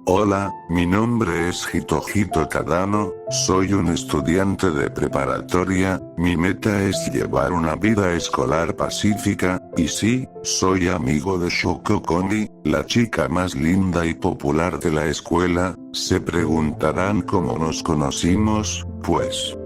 Hola, mi nombre es Hitojito Tadano, soy un estudiante de preparatoria, mi meta es llevar una vida escolar pacífica, y sí, soy amigo de Shoko Komi, la chica más linda y popular de la escuela. Se preguntarán cómo nos conocimos, pues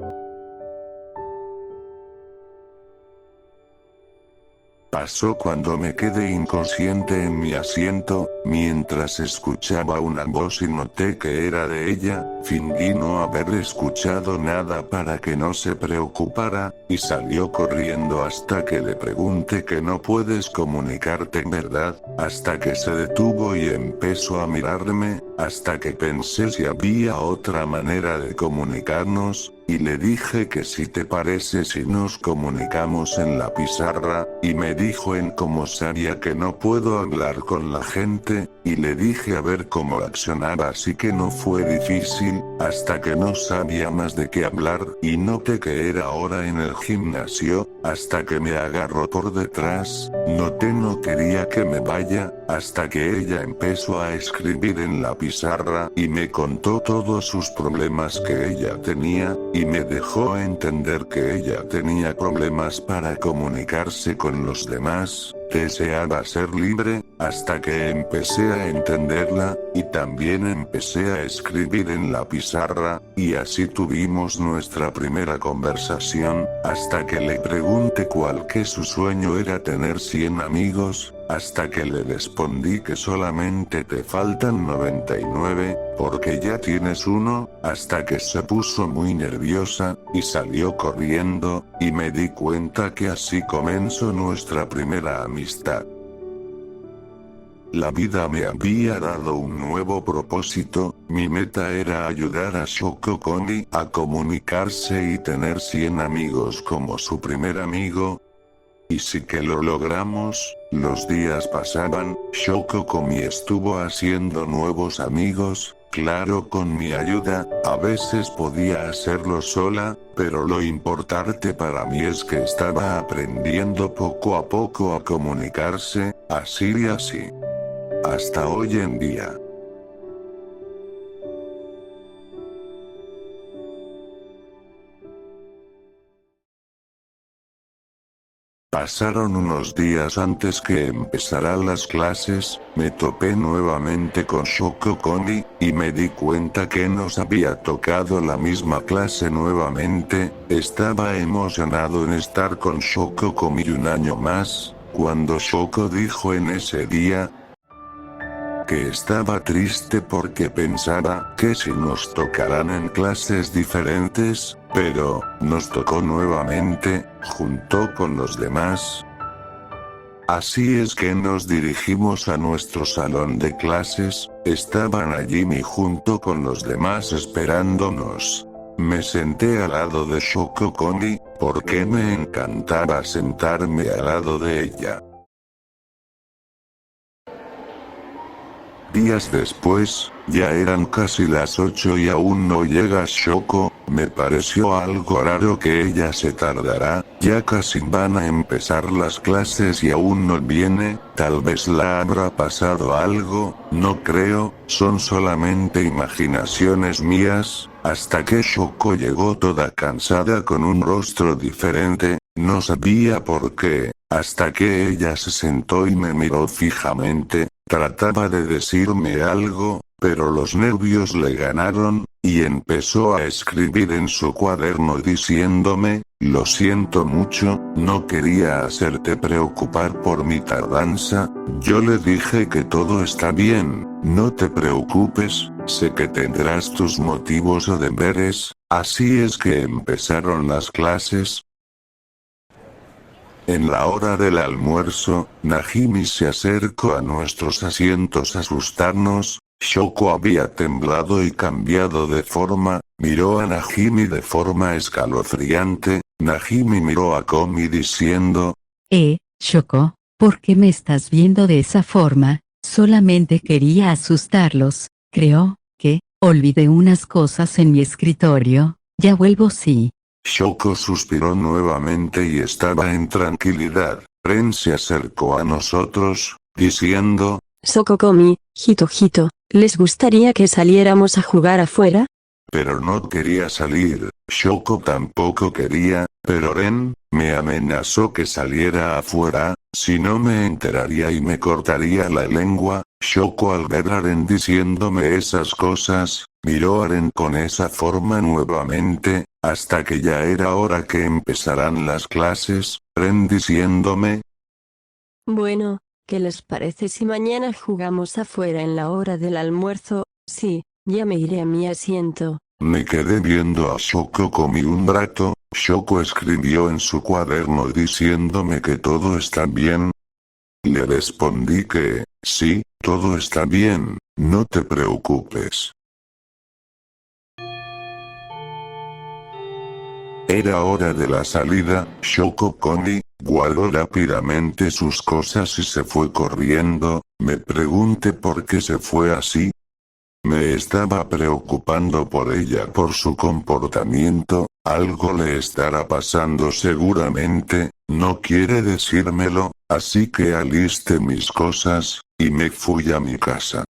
pasó cuando me quedé inconsciente en mi asiento, mientras escuchaba una voz y noté que era de ella. Fingí no haber escuchado nada para que no se preocupara, y salió corriendo hasta que le pregunté que no puedes comunicarte, ¿verdad? Hasta que se detuvo y empezó a mirarme, hasta que pensé si había otra manera de comunicarnos, y le dije que si te parece si nos comunicamos en la pizarra, y me dijo en cómo sabía que no puedo hablar con la gente, y le dije a ver cómo accionaba, así que no fue difícil, hasta que no sabía más de qué hablar, y noté que era ahora en el gimnasio, hasta que me agarró por detrás, noté no quería que me vaya, hasta que ella empezó a escribir en la pizarra, y me contó todos sus problemas que ella tenía, y me dejó entender que ella tenía problemas para comunicarse con los demás, deseaba ser libre, hasta que empecé a entenderla, y también empecé a escribir en la pizarra, y así tuvimos nuestra primera conversación, hasta que le pregunté cuál que su sueño era tener 100 amigos, hasta que le respondí que solamente te faltan 99, porque ya tienes uno, hasta que se puso muy nerviosa, y salió corriendo, y me di cuenta que así comenzó nuestra primera amistad. La vida me había dado un nuevo propósito, mi meta era ayudar a Shoko Komi a comunicarse y tener 100 amigos como su primer amigo. Y sí que lo logramos, los días pasaban, Shoko Komi estuvo haciendo nuevos amigos, claro con mi ayuda, a veces podía hacerlo sola, pero lo importante para mí es que estaba aprendiendo poco a poco a comunicarse, así y así. Hasta hoy en día. Pasaron unos días antes que empezaran las clases, me topé nuevamente con Shoko Komi, y me di cuenta que nos había tocado la misma clase nuevamente. Estaba emocionado en estar con Shoko Komi un año más, cuando Shoko dijo en ese día que estaba triste porque pensaba que si nos tocaran en clases diferentes, pero nos tocó nuevamente, junto con los demás. Así es que nos dirigimos a nuestro salón de clases, estaban allí y junto con los demás esperándonos. Me senté al lado de Shoko Komi, porque me encantaba sentarme al lado de ella. Días después, ya eran casi las 8 y aún no llega Shoko, me pareció algo raro que ella se tardará, ya casi van a empezar las clases y aún no viene, tal vez la habrá pasado algo, no creo, son solamente imaginaciones mías, hasta que Shoko llegó toda cansada con un rostro diferente, no sabía por qué, hasta que ella se sentó y me miró fijamente. Trataba de decirme algo, pero los nervios le ganaron, y empezó a escribir en su cuaderno diciéndome, lo siento mucho, no quería hacerte preocupar por mi tardanza. Yo le dije que todo está bien, no te preocupes, sé que tendrás tus motivos o deberes. Así es que empezaron las clases. En la hora del almuerzo, Najimi se acercó a nuestros asientos a asustarnos. Shoko había temblado y cambiado de forma, miró a Najimi de forma escalofriante. Najimi miró a Komi diciendo: Shoko, ¿por qué me estás viendo de esa forma? Solamente quería asustarlos, creo que olvidé unas cosas en mi escritorio, ya vuelvo sí. Shoko suspiró nuevamente y estaba en tranquilidad. Ren se acercó a nosotros, diciendo: Shoko Komi, Hitojito, ¿Les gustaría que saliéramos a jugar afuera? Pero no quería salir, Shoko tampoco quería, pero Ren me amenazó que saliera afuera, si no me enteraría y me cortaría la lengua. Shoko, al ver a Ren diciéndome esas cosas, miró a Ren con esa forma nuevamente, hasta que ya era hora que empezaran las clases, Ren diciéndome: Bueno, ¿qué les parece si mañana jugamos afuera en la hora del almuerzo? Sí, ya me iré a mi asiento. Me quedé viendo a Shoko comí un rato. Shoko escribió en su cuaderno diciéndome que todo está bien. Le respondí que, sí, todo está bien, no te preocupes. Era hora de la salida. Shoko Komi guardó rápidamente sus cosas y se fue corriendo. Me pregunté por qué se fue así. Me estaba preocupando por ella, por su comportamiento. Algo le estará pasando seguramente, no quiere decírmelo, así que alisté mis cosas, y me fui a mi casa.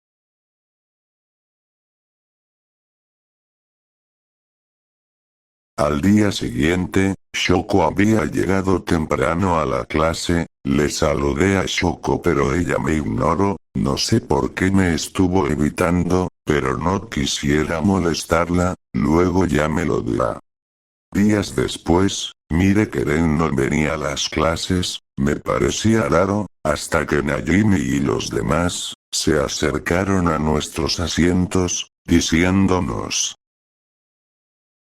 Al día siguiente, Shoko había llegado temprano a la clase. Le saludé a Shoko pero ella me ignoró, no sé por qué me estuvo evitando, pero no quisiera molestarla, luego ya me lo dirá. Días después, mire que Ren no venía a las clases, me parecía raro, hasta que Najimi y los demás se acercaron a nuestros asientos, diciéndonos: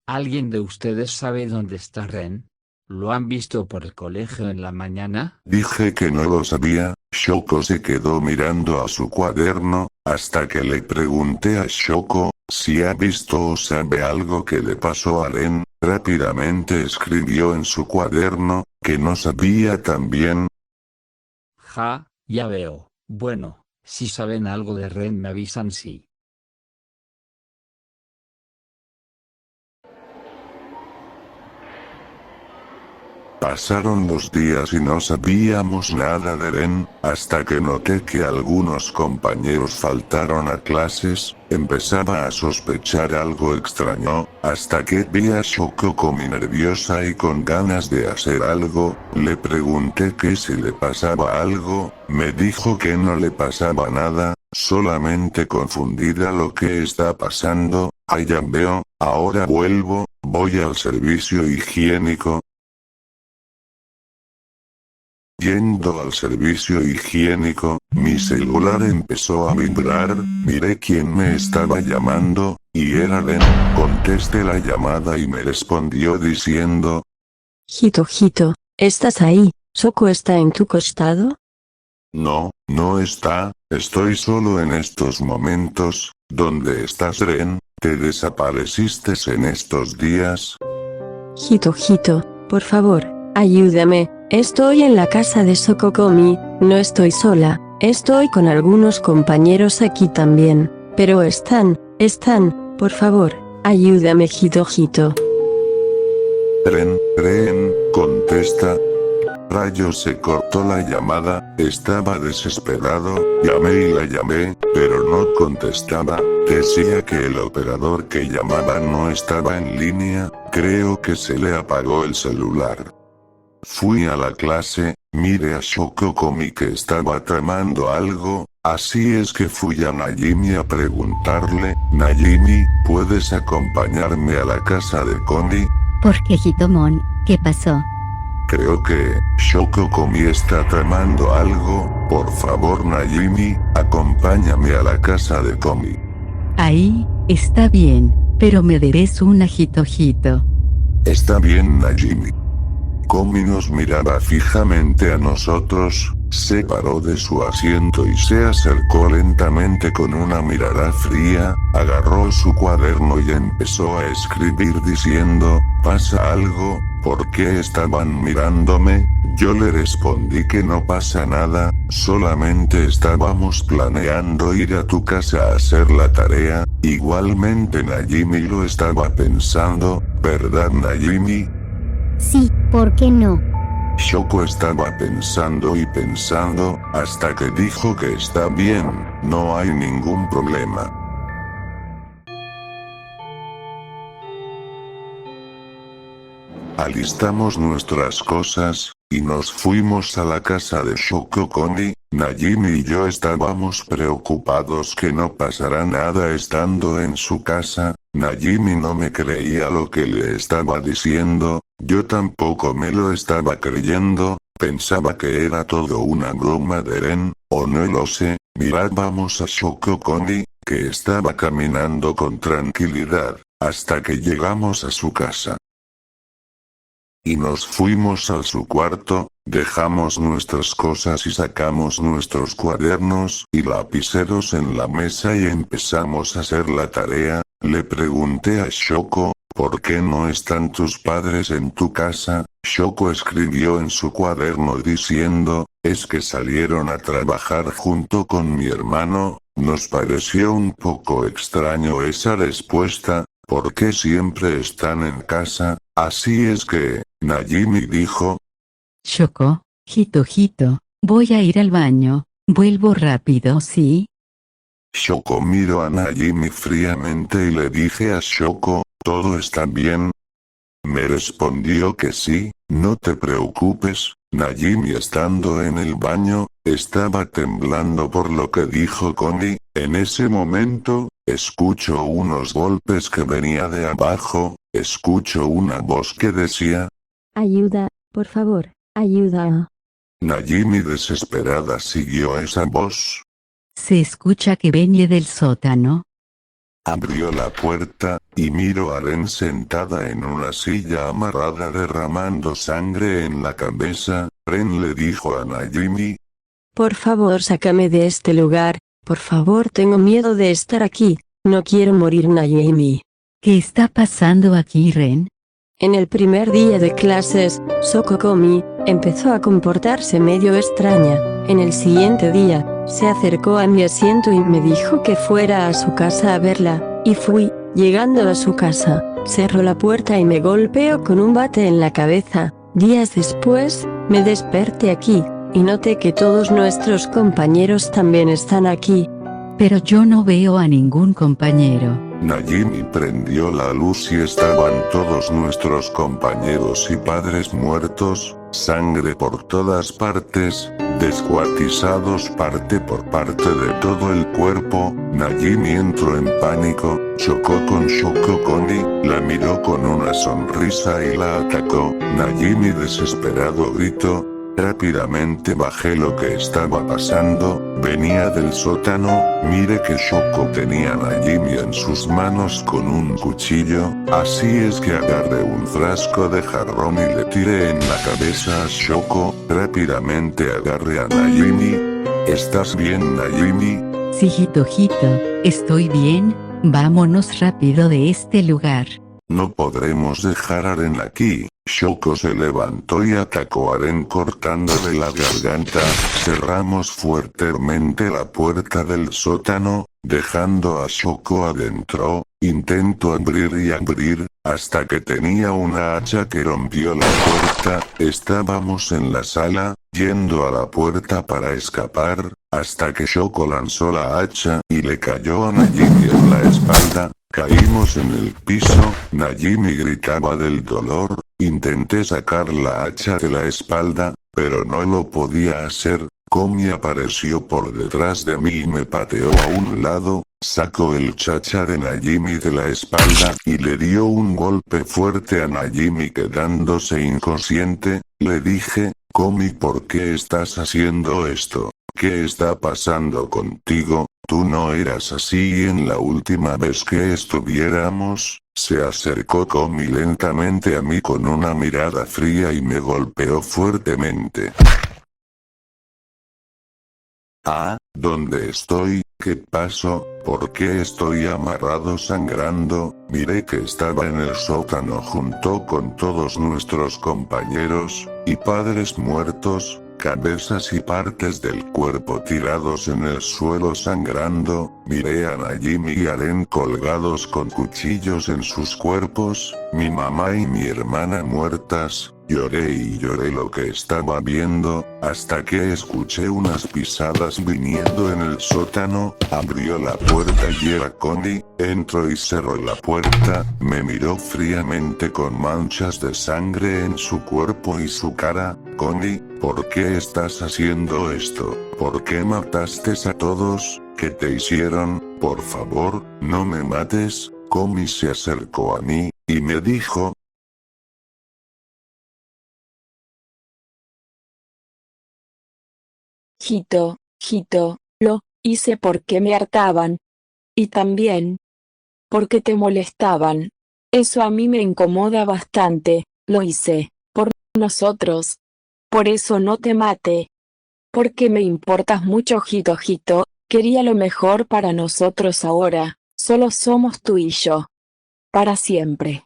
¿Alguien de ustedes sabe dónde está Ren? ¿Lo han visto por el colegio en la mañana? Dije que no lo sabía. Shoko se quedó mirando a su cuaderno, hasta que le pregunté a Shoko si ha visto o sabe algo que le pasó a Ren. Rápidamente escribió en su cuaderno que no sabía también. Ja, ya veo. Bueno, si saben algo de Ren me avisan sí. Pasaron los días y no sabíamos nada de Ren, hasta que noté que algunos compañeros faltaron a clases. Empezaba a sospechar algo extraño, hasta que vi a Shoko Komi nerviosa y con ganas de hacer algo. Le pregunté que si le pasaba algo, me dijo que no le pasaba nada, solamente confundida lo que está pasando. Ya veo, ahora vuelvo, voy al servicio higiénico. Yendo al servicio higiénico, mi celular empezó a vibrar, miré quién me estaba llamando, y era Ren. Contesté la llamada y me respondió diciendo: Hito, ¿estás ahí? ¿Shoko está en tu costado? No, no está, estoy solo en estos momentos. ¿Dónde estás, Ren? ¿Te desapareciste en estos días? Hito, por favor, ayúdame. Estoy en la casa de Shoko Komi, no estoy sola, estoy con algunos compañeros aquí también, pero están, por favor, ayúdame Hito. Ren, contesta. Rayos, se cortó la llamada, estaba desesperado, llamé y la llamé, pero no contestaba, decía que el operador que llamaba no estaba en línea, creo que se le apagó el celular. Fui a la clase, miré a Shoko Komi que estaba tramando algo, así es que fui a Najimi a preguntarle: Najimi, ¿puedes acompañarme a la casa de Komi? ¿Por qué, Hitomon? ¿Qué pasó? Creo que Shoko Komi está tramando algo, por favor Najimi, acompáñame a la casa de Komi. Ahí, está bien, pero me debes una Hito. Está bien, Najimi. Komi nos miraba fijamente a nosotros, se paró de su asiento y se acercó lentamente con una mirada fría, agarró su cuaderno y empezó a escribir diciendo: ¿pasa algo? ¿Por qué estaban mirándome? Yo le respondí que no pasa nada, solamente estábamos planeando ir a tu casa a hacer la tarea. Igualmente Najimi lo estaba pensando, ¿verdad Najimi? Sí, ¿por qué no? Shoko estaba pensando y pensando, hasta que dijo que está bien, no hay ningún problema. Alistamos nuestras cosas, y nos fuimos a la casa de Shoko Koni. Najimi y yo estábamos preocupados que no pasara nada estando en su casa. Najimi no me creía lo que le estaba diciendo, yo tampoco me lo estaba creyendo, pensaba que era todo una broma de Ren, o no lo sé. Mirábamos a Shoko Koni, que estaba caminando con tranquilidad, hasta que llegamos a su casa. Y nos fuimos a su cuarto, dejamos nuestras cosas y sacamos nuestros cuadernos y lapiceros en la mesa y empezamos a hacer la tarea. Le pregunté a Shoko, ¿por qué no están tus padres en tu casa? Shoko escribió en su cuaderno diciendo, es que salieron a trabajar junto con mi hermano. Nos pareció un poco extraño esa respuesta, ¿por qué siempre están en casa? Así es que, Najimi dijo. Shoko, Hito, voy a ir al baño, vuelvo rápido, ¿sí? Shoko miró a Najimi fríamente y le dije a Shoko, ¿todo está bien? Me respondió que sí, no te preocupes. Najimi estando en el baño, estaba temblando por lo que dijo Koni. En ese momento, escucho unos golpes que venía de abajo, escucho una voz que decía, Ayuda, por favor, ayuda. Najimi desesperada siguió esa voz. Se escucha que viene del sótano. Abrió la puerta, y miró a Ren sentada en una silla amarrada derramando sangre en la cabeza. Ren le dijo a Najimi, Por favor, sácame de este lugar, por favor, tengo miedo de estar aquí, no quiero morir, Najimi. ¿Qué está pasando aquí, Ren? En el primer día de clases, Sokokomi empezó a comportarse medio extraña. En el siguiente día, se acercó a mi asiento y me dijo que fuera a su casa a verla, y fui. Llegando a su casa, cerró la puerta y me golpeó con un bate en la cabeza. Días después, me desperté aquí, y noté que todos nuestros compañeros también están aquí. Pero yo no veo a ningún compañero. Najimi prendió la luz y estaban todos nuestros compañeros y padres muertos, sangre por todas partes, descuartizados parte por parte de todo el cuerpo. Najimi entró en pánico, chocó con Shoko Koni, la miró con una sonrisa y la atacó. Najimi desesperado gritó. Rápidamente bajé lo que estaba pasando, venía del sótano, mire que Shoko tenía a Najimi en sus manos con un cuchillo, así es que agarré un frasco de jarrón y le tiré en la cabeza a Shoko. Rápidamente agarré a Najimi. ¿Estás bien, Najimi? Sí, Hito, estoy bien, vámonos rápido de este lugar. No podremos dejar a Ren aquí. Shoko se levantó y atacó a Ren cortándole la garganta. Cerramos fuertemente la puerta del sótano, dejando a Shoko adentro. Intento abrir y abrir, hasta que tenía una hacha que rompió la puerta. Estábamos en la sala, yendo a la puerta para escapar, hasta que Shoko lanzó la hacha y le cayó a Najimi en la espalda. Caímos en el piso, Najimi gritaba del dolor. Intenté sacar la hacha de la espalda, pero no lo podía hacer. Komi apareció por detrás de mí y me pateó a un lado, sacó el chacha de Najimi de la espalda y le dio un golpe fuerte a Najimi quedándose inconsciente. Le dije, Komi, ¿por qué estás haciendo esto? ¿Qué está pasando contigo? Tú no eras así en la última vez que estuviéramos. Se acercó Komi lentamente a mí con una mirada fría y me golpeó fuertemente. Ah, ¿dónde estoy? ¿Qué pasó? ¿Por qué estoy amarrado sangrando? Miré que estaba en el sótano junto con todos nuestros compañeros y padres muertos, cabezas y partes del cuerpo tirados en el suelo sangrando. Miré a Najimi y a Ren colgados con cuchillos en sus cuerpos, mi mamá y mi hermana muertas. Lloré y lloré lo que estaba viendo, hasta que escuché unas pisadas viniendo en el sótano, abrió la puerta y era Connie, entró y cerró la puerta, me miró fríamente con manchas de sangre en su cuerpo y su cara. Connie, ¿por qué estás haciendo esto? ¿Por qué mataste a todos? ¿Qué te hicieron? Por favor, no me mates. Connie se acercó a mí, y me dijo, Jito, lo hice porque me hartaban. Y también porque te molestaban. Eso a mí me incomoda bastante, lo hice por nosotros. Por eso no te maté. Porque me importas mucho, Jito. Quería lo mejor para nosotros ahora, solo somos tú y yo. Para siempre.